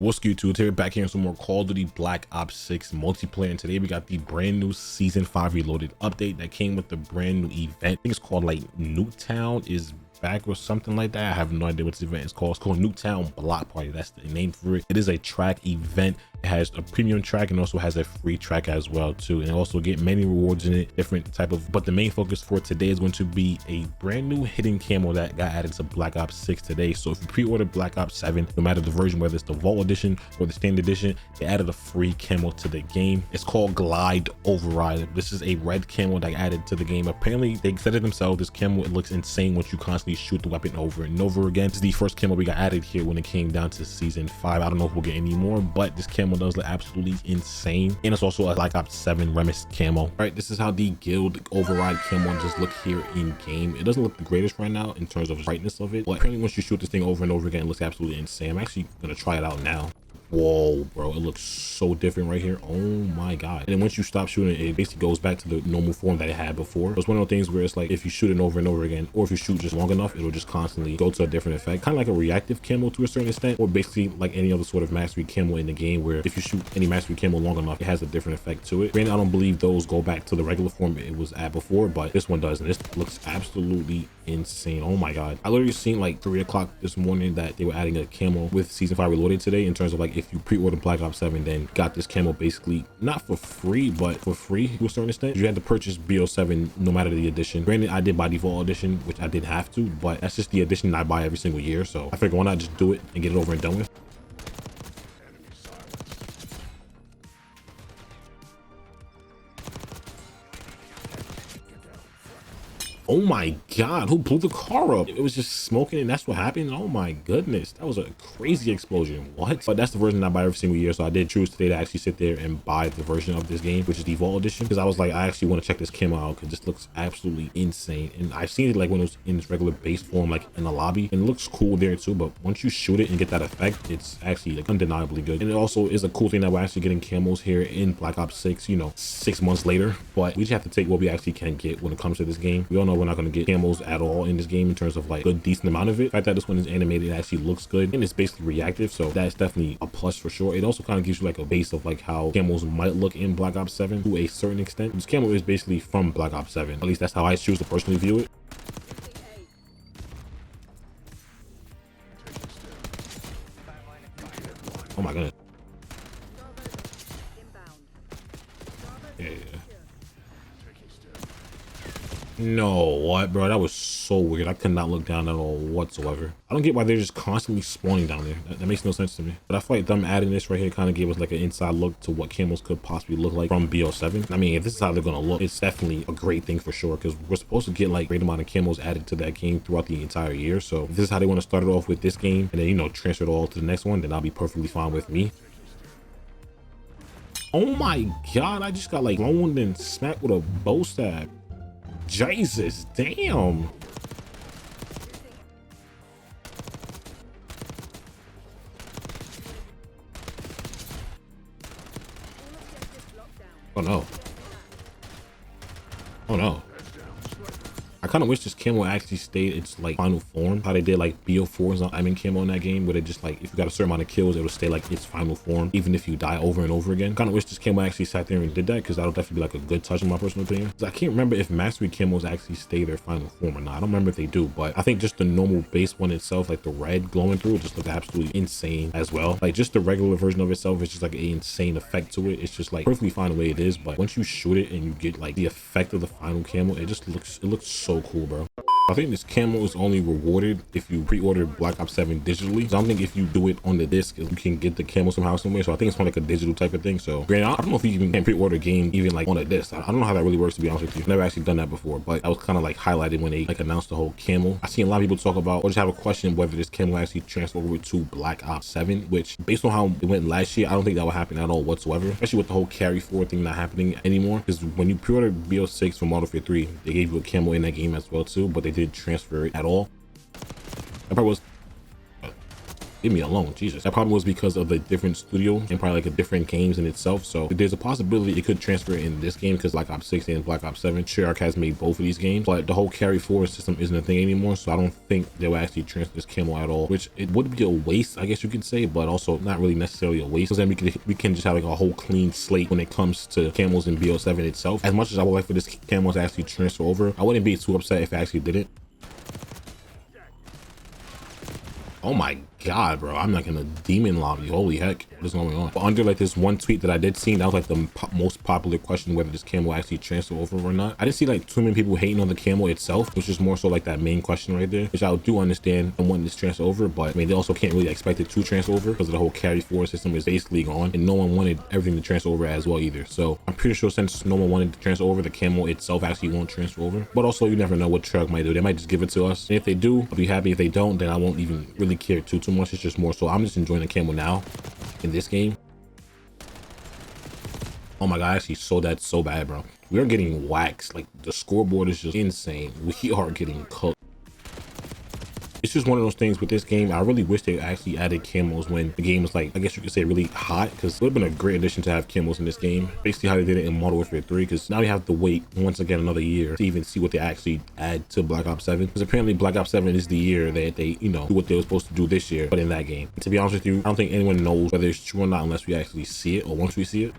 What's good, YouTube? Today we're back here in some more Call of Duty Black Ops 6 multiplayer, and today we got the brand new Season 5 Reloaded update that came with the brand new event. I think it's called like Nuketown is back or something like that. I have no idea what this event is called. It's called Nuketown Block Party. That's the name for it. It is a track event. It has a premium track and also has a free track as well too, and also get many rewards in it, different type of, but the main focus for today is going to be a brand new hidden camo that got added to Black Ops 6 today. So if you pre-order Black Ops 7, no matter the version, whether it's the Vault Edition or the Standard Edition, they added a free camo to the game. It's called Glide Override. This is a red camo that added to the game. Apparently they said it themselves, this camo, it looks insane once you constantly shoot the weapon over and over again. This is the first camo we got added here when it came down to Season 5. I don't know if we'll get any more, but this camo does look absolutely insane, and it's also a Black Ops 7 Remis camo. All right, this is how the Guild Override camo just look here in game. It doesn't look the greatest right now in terms of brightness of it, but apparently once you shoot this thing over and over again, it looks absolutely insane. I'm actually gonna try it out now. Whoa, bro, it looks so different right here. Oh my god. And then once you stop shooting, it basically goes back to the normal form that it had before. It's one of those things where it's like if you shoot it over and over again, or if you shoot just long enough, it'll just constantly go to a different effect, kind of like a reactive camo to a certain extent, or basically like any other sort of mastery camo in the game, where if you shoot any mastery camo long enough, it has a different effect to it. Granted, I don't believe those go back to the regular form it was at before, but this one does, and this looks absolutely insane. Oh my god. I literally seen like 3 o'clock this morning that they were adding a camo with Season 5 Reloaded today, in terms of like if you pre-order Black Ops 7, then got this camo basically not for free, but for free to a certain extent. You had to purchase BO7 no matter the edition. Granted, I did buy default edition, which I did have to, but that's just the edition I buy every single year, so I figured why not just do it and get it over and done with. Oh my god, who blew the car up? It was just smoking and that's what happened. Oh my goodness, that was a crazy explosion. What? But that's the version I buy every single year, so I did choose today to actually sit there and buy the version of this game, which is the Vault Edition, because I was like, I actually want to check this camo out because this looks absolutely insane. And I've seen it like when it was in its regular base form, like in the lobby, and it looks cool there too, but once you shoot it and get that effect, it's actually like undeniably good. And it also is a cool thing that we're actually getting camos here in Black Ops 6, you know, 6 months later, but we just have to take what we actually can get when it comes to this game. We all know we're not going to get camos at all in this game in terms of like good decent amount of it. The fact that this one is animated, it actually looks good, and it's basically reactive, so that's definitely a plus for sure. It also kind of gives you like a base of like how camos might look in Black Ops 7 to a certain extent. This camo is basically from Black Ops 7, at least that's how I choose to personally view it. Oh my goodness. Yeah. No, what, bro? That was so weird. I could not look down at all whatsoever. I don't get why they're just constantly spawning down there. That makes no sense to me. But I feel like them adding this right here kind of gave us like an inside look to what camos could possibly look like from BO7. I mean, if this is how they're gonna look, it's definitely a great thing for sure, because we're supposed to get like great amount of camos added to that game throughout the entire year. So if this is how they want to start it off with this game, and then, you know, transfer it all to the next one, then I'll be perfectly fine with me. Oh my god, I just got like blown and smacked with a bow stab. Jesus, damn. Oh no. Oh no. I kind of wish this camo actually stayed its like final form, how they did like BO4's I mean camo in that game, where they just like, if you got a certain amount of kills, it'll stay like its final form even if you die over and over again. Kind of wish this camo actually sat there and did that, because that'll definitely be like a good touch in my personal opinion. I can't remember if mastery camos actually stay their final form or not. I don't remember if they do, but I think just the normal base one itself, like the red glowing through, it just looked absolutely insane as well. Like just the regular version of itself is just like an insane effect to it. It's just like perfectly fine the way it is, but once you shoot it and you get like the effect of the final camo, it looks so cool, bro. I think this camo is only rewarded if you pre-order Black Ops 7 digitally. So I don't think if you do it on the disc, you can get the camo somehow somewhere. So I think it's more like a digital type of thing. So granted, I don't know if you even can pre-order a game even like on a disc. I don't know how that really works, to be honest with you. I've never actually done that before, but I was kind of like highlighted when they like announced the whole camo. I seen a lot of people talk about, or just have a question whether this camo actually transfer over to Black Ops 7, which based on how it went last year, I don't think that will happen at all whatsoever, especially with the whole carry forward thing not happening anymore. Because when you pre-order BO6 from Modern Warfare 3, they gave you a camo in that game as well too, but they didn't transfer it at all. That part was Leave me alone, Jesus. That probably was because of the different studio and probably like a different games in itself. So there's a possibility it could transfer in this game because Black Ops 6 and Black Ops 7, Treyarch has made both of these games, but the whole carry forward system isn't a thing anymore. So I don't think they will actually transfer this camo at all, which it would be a waste, I guess you could say, but also not really necessarily a waste, because then we can just have like a whole clean slate when it comes to camos in BO7 itself. As much as I would like for this camo to actually transfer over, I wouldn't be too upset if it actually didn't. Oh my god, bro, I'm like in a demon lobby. Holy heck, what is going on? But under like this one tweet that I did see, that was like the most popular question, whether this camo actually transfer over or not. I didn't see like too many people hating on the camo itself, which is more so like that main question right there, which I do understand and wanting this transfer over, but I mean, they also can't really expect it to transfer over because of the whole carry forward system is basically gone, and no one wanted everything to transfer over as well either. So I'm pretty sure since no one wanted to transfer over, the camo itself actually won't transfer over. But also, you never know what Treyarch might do. They might just give it to us, and if they do, I'll be happy. If they don't, then I won't even really care too much. It's just more so I'm just enjoying the camo now in this game. Oh my god, I actually saw that so bad, bro. We are getting waxed. Like, the scoreboard is just insane. We are getting cooked. It's just one of those things with this game. I really wish they actually added camos when the game was like, I guess you could say, really hot, because it would have been a great addition to have camos in this game. Basically how they did it in Modern Warfare 3, because now you have to wait once again another year to even see what they actually add to Black Ops 7, because apparently Black Ops 7 is the year that they, you know, do what they were supposed to do this year, but in that game. And to be honest with you, I don't think anyone knows whether it's true or not unless we actually see it, or once we see it.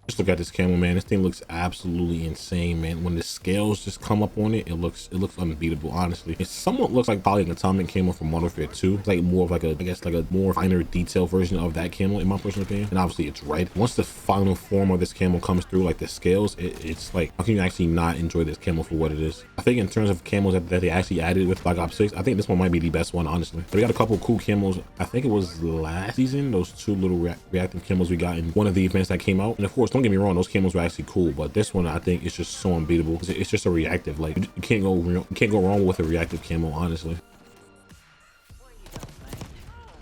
Just look at this camo, man. This thing looks absolutely insane, man. When the scales just come up on it, it looks unbeatable, honestly. It somewhat looks like probably an atomic camo from Modern Warfare 2. It's like more of like a, I guess like a more finer detail version of that camo in my personal opinion. And obviously it's red. Once the final form of this camo comes through, like the scales, it's like, how can you actually not enjoy this camo for what it is? I think in terms of camos that they actually added with Black Ops 6, I think this one might be the best one, honestly. But we got a couple cool camos. I think it was last season, those two little reactive camos we got in one of the events that came out. And of course, don't get me wrong, those camos were actually cool, but this one I think is just so unbeatable. It's just a reactive, like you can't go wrong with a reactive camo, honestly.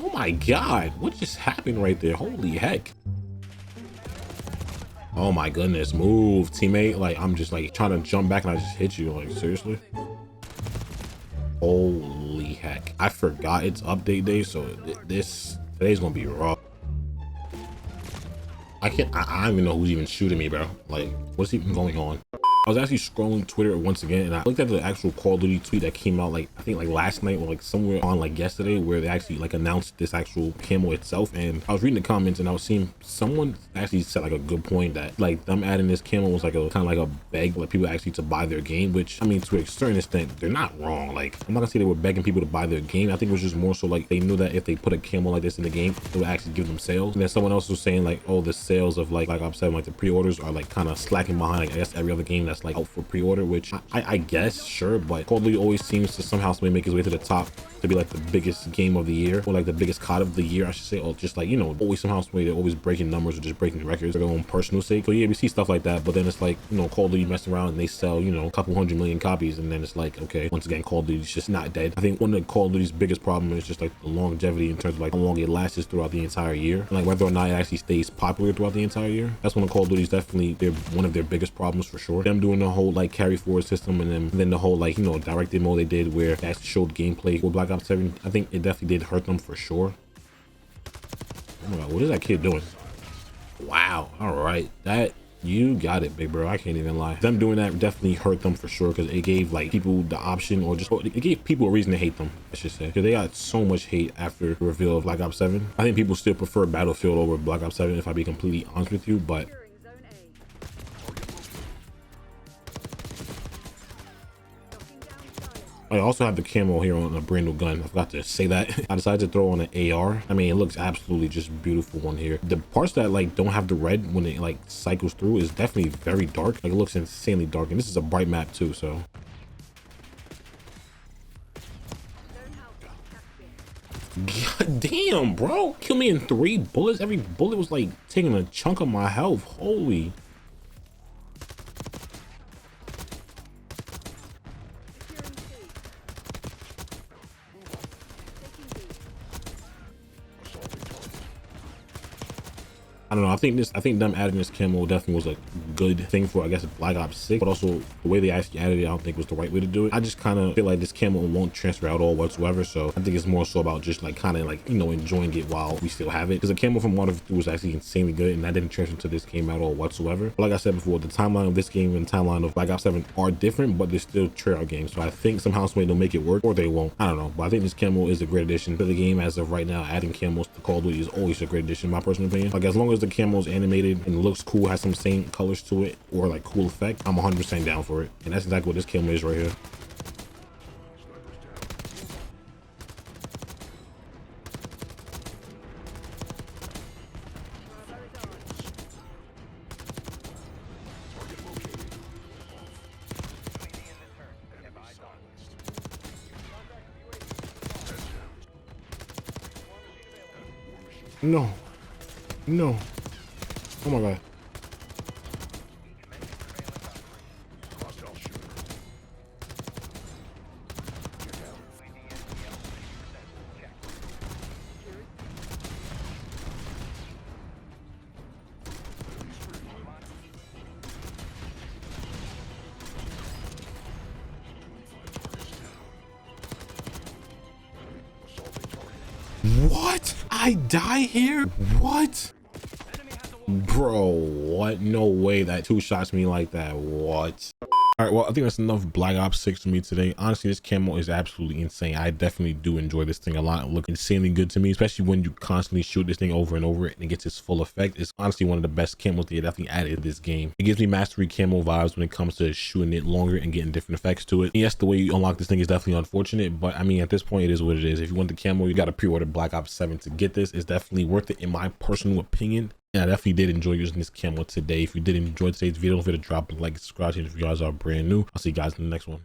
Oh my god, what just happened right there? Holy heck. Oh my goodness, move, teammate. Like, I'm just like trying to jump back and I just hit you. Like, seriously? Holy heck, I forgot it's update day, so today's gonna be rough. I don't even know who's even shooting me, bro. Like, what's even going on? I was actually scrolling Twitter once again, and I looked at the actual Call of Duty tweet that came out, like, I think like last night or like somewhere on like yesterday, where they actually like announced this actual camo itself. And I was reading the comments and I was seeing someone actually said like a good point that like them adding this camo was like a kind of like a beg like people actually to buy their game, which I mean, to a certain extent they're not wrong. Like, I'm not gonna say they were begging people to buy their game. I think it was just more so like they knew that if they put a camo like this in the game, it would actually give them sales. And then someone else was saying like, oh, the sales of like Black Ops 7, like the pre-orders are like kind of slacking behind, like, I guess every other game that's like out for pre-order, which I guess, sure, but Call of Duty always seems to somehow make his way to the top to be like the biggest game of the year, or like the biggest COD of the year, I should say, or just like, you know, always somehow they're always breaking numbers or just breaking records for their own personal sake. So yeah, we see stuff like that, but then it's like, you know, Call of Duty messing around and they sell, you know, a couple 100 million copies, and then it's like, okay, once again, Call of Duty's just not dead. I think one of the Call of Duty's biggest problem is just like the longevity in terms of like how long it lasts throughout the entire year, and like whether or not it actually stays popular throughout the entire year. That's one of Call of Duty's definitely one of their biggest problems for sure. Them doing the whole like carry forward system, and then the whole like, you know, directed mode they did where they actually showed gameplay for Black Ops 7. I think it definitely did hurt them for sure. Oh my god, what is that kid doing? Wow, all right, that you got it, big bro. I can't even lie. Them doing that definitely hurt them for sure, because it gave like people the option, or just it gave people a reason to hate them, I should say, because they got so much hate after the reveal of Black Ops 7. I think people still prefer Battlefield over Black Ops 7, if I be completely honest with you, but I also have the camo here on a brand new gun. I forgot to say that. I decided to throw on an AR. I mean, it looks absolutely just beautiful on here. The parts that like don't have the red when it like cycles through is definitely very dark. Like, it looks insanely dark, and this is a bright map too, so. God damn, bro. Kill me in 3 bullets. Every bullet was like taking a chunk of my health. Holy. I don't know. I think them adding this camo definitely was a good thing for, I guess, Black Ops 6, but also the way they actually added it, I don't think was the right way to do it. I just kind of feel like this camo won't transfer at all whatsoever. So I think it's more so about just like kind of like, you know, enjoying it while we still have it, because the camo from Modern Warfare 2 was actually insanely good, and that didn't transfer to this game at all whatsoever. But like I said before, the timeline of this game and the timeline of Black Ops 7 are different, but they're still trailer games. So I think somehow, some way they'll make it work, or they won't. I don't know, but I think this camo is a great addition to the game as of right now. Adding camos to Call of Duty is always a great addition, in my personal opinion. Like, as long as the camo is animated and looks cool, has some same colors to it, or like cool effect, I'm 100% down for it. And that's exactly what this camo is right here. No, no, oh my god. What? I die here? What? Bro, what? No way that two shots me like that. What? All right, well, I think that's enough Black Ops 6 for me today. Honestly, this camo is absolutely insane. I definitely do enjoy this thing a lot. It looks insanely good to me, especially when you constantly shoot this thing over and over and it gets its full effect. It's honestly one of the best camos they definitely added to this game. It gives me mastery camo vibes when it comes to shooting it longer and getting different effects to it. And yes, the way you unlock this thing is definitely unfortunate, but I mean, at this point, it is what it is. If you want the camo, you got to pre-order Black Ops 7 to get this. It's definitely worth it in my personal opinion. Yeah, I definitely did enjoy using this camo today. If you did enjoy today's video, don't forget to drop a like, subscribe if you guys are brand new. I'll see you guys in the next one.